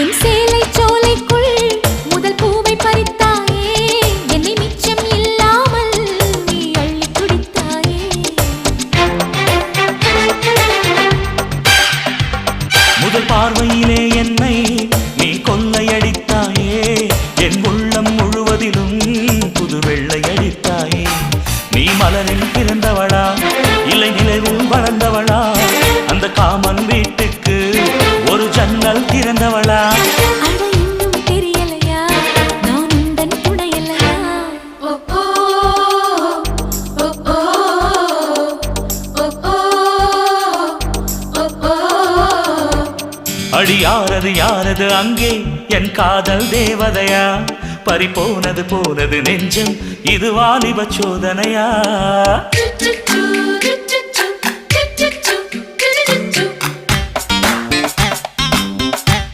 என் சேலை சோலைக்குள் முதல் பூவை பறித்தாயே, என்னை மிச்சம் இல்லாமல் நீ அள்ளி குடித்தாயே. முதல் பார்வையிலே என்னை நீ கொள்ளையடித்தாயே, என் உள்ளம் முழுவதிலும் புது வெள்ளை அடித்தாயே. நீ மலரில் பிறந்தவளா இல்லை நிலவில் வளர்ந்தவளா, அந்த காமன் வீட்டுக்கு ஒரு ஜன்னல் திறந்தவளா. அட இன்னும் தெரியலையா நான் உந்தன் துணையல்லையா. அடி யாரது யாரது அங்கே என் காதல் தேவதையா, பறி போனது போனது நெஞ்சம் இது வாலிப சோதனையா.